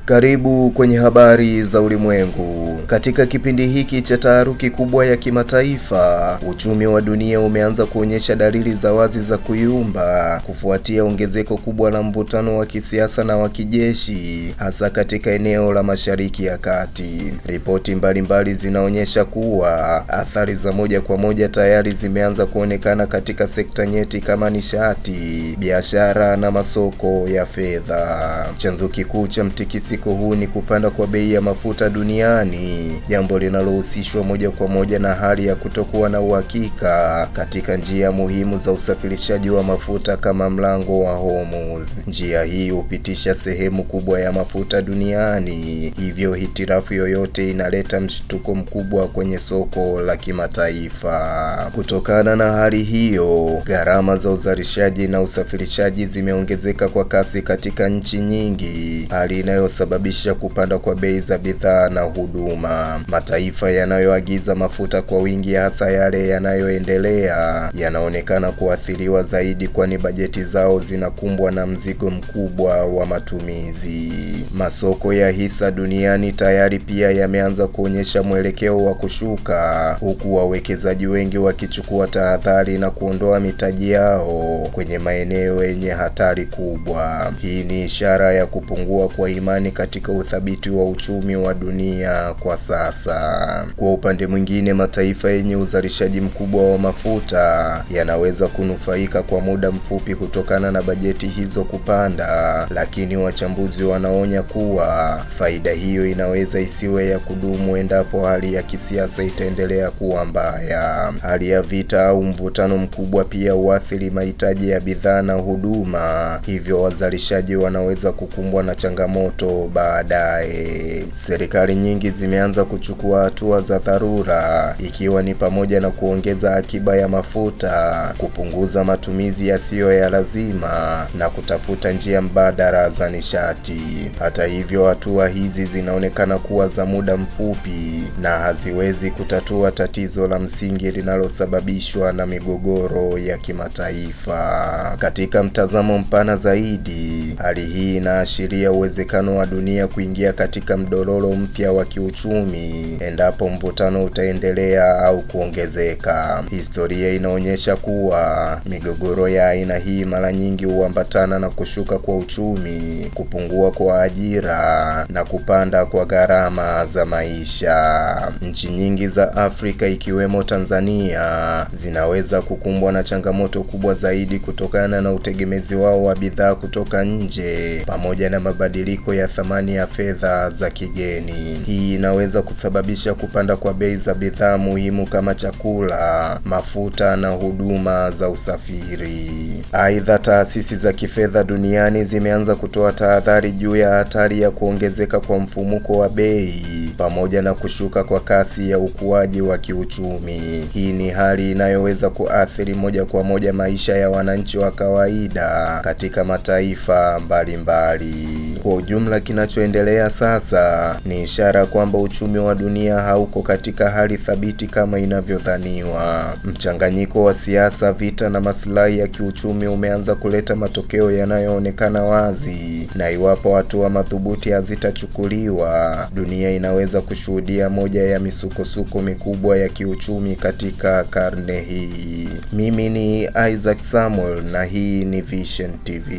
Karibu kwenye habari za ulimwengu. Katika kipindi hiki cha taharuki kubwa ya kimataifa, uchumi wa dunia umeanza kuonyesha dalili za wazi za kuyumba kufuatia ongezeko kubwa la mvutano wa kisiasa na wa kijeshi, hasa katika eneo la Mashariki ya Kati. Ripoti mbalimbali zinaonyesha kuwa athari za moja kwa moja tayari zimeanza kuonekana katika sekta nyeti kama nishati, biashara na masoko ya fedha. Chanzo kikuu cha mtikisiko huu ni kupanda kwa bei ya mafuta duniani, jambo linalohusishwa moja kwa moja na hali ya kutokuwa na uhakika katika njia muhimu za usafirishaji wa mafuta kama mlango wa Hormuz. Njia hii hupitisha sehemu kubwa ya mafuta duniani, hivyo hitilafu yoyote inaleta mshtuko mkubwa kwenye soko la kimataifa. Kutokana na hali hiyo, gharama za uzalishaji na usafirishaji zimeongezeka kwa kasi katika nchi nyingi, hali inayosababisha kupanda kwa bei za bidhaa na huduma. Mataifa yanayoagiza mafuta kwa wingi, hasa yale yanayoendelea, yanaonekana kuathiriwa zaidi, kwani bajeti zao zinakumbwa na mzigo mkubwa wa matumizi. Masoko ya hisa duniani tayari pia yameanza kuonyesha mwelekeo wa kushuka, huku wawekezaji wengi wakichukua tahadhari na kuondoa mitaji yao kwenye maeneo yenye hatari kubwa. Hii ni ishara ya kupungua kwa imani katika uthabiti wa uchumi wa dunia kwa sasa. Kwa upande mwingine, mataifa yenye uzalishaji mkubwa wa mafuta yanaweza kunufaika kwa muda mfupi kutokana na bajeti hizo kupanda, lakini wachambuzi wanaonya kuwa faida hiyo inaweza isiwe ya kudumu endapo hali ya kisiasa itaendelea kuwa mbaya. Hali ya vita au mvutano mkubwa pia huathiri mahitaji ya bidhaa na huduma, hivyo wazalishaji wanaweza kukumbwa na changamoto baadaye. Serikali nyingi zimeanza kuchukua hatua za dharura, ikiwa ni pamoja na kuongeza akiba ya mafuta, kupunguza matumizi yasiyo ya lazima na kutafuta njia mbadala za nishati. Hata hivyo, hatua hizi zinaonekana kuwa za muda mfupi na haziwezi kutatua tatizo la msingi linalosababishwa na migogoro ya kimataifa. Katika mtazamo mpana zaidi, hali hii inaashiria uwezekano wa dunia kuingia katika mdororo mpya wa kiuchumi endapo mvutano utaendelea au kuongezeka. Historia inaonyesha kuwa migogoro ya aina hii mara nyingi huambatana na kushuka kwa uchumi, kupungua kwa ajira na kupanda kwa gharama za maisha. Nchi nyingi za Afrika ikiwemo Tanzania zinaweza kukumbwa na changamoto kubwa zaidi kutokana na utegemezi wao wa bidhaa kutoka nje pamoja na mabadiliko ya thamani ya fedha za kigeni. Hii inaweza kusababisha kupanda kwa bei za bidhaa muhimu kama chakula, mafuta na huduma za usafiri. Aidha, taasisi za kifedha duniani zimeanza kutoa tahadhari juu ya hatari ya kuongezeka kwa mfumuko wa bei pamoja na kushuka kwa kasi ya ukuaji wa kiuchumi. Hii ni hali inayoweza kuathiri moja kwa moja maisha ya wananchi wa kawaida katika mataifa mbalimbali. Kwa ujumla, kinachoendelea sasa ni ishara kwamba uchumi wa dunia hauko katika hali thabiti kama inavyodhaniwa. Mchanganyiko wa siasa, vita na maslahi ya kiuchumi umeanza kuleta matokeo yanayoonekana wazi, na iwapo hatua madhubuti hazitachukuliwa, dunia inaweza kushuhudia moja ya misukosuko mikubwa ya kiuchumi katika karne hii. Mimi ni Isaac Samuel na hii ni Vision TV.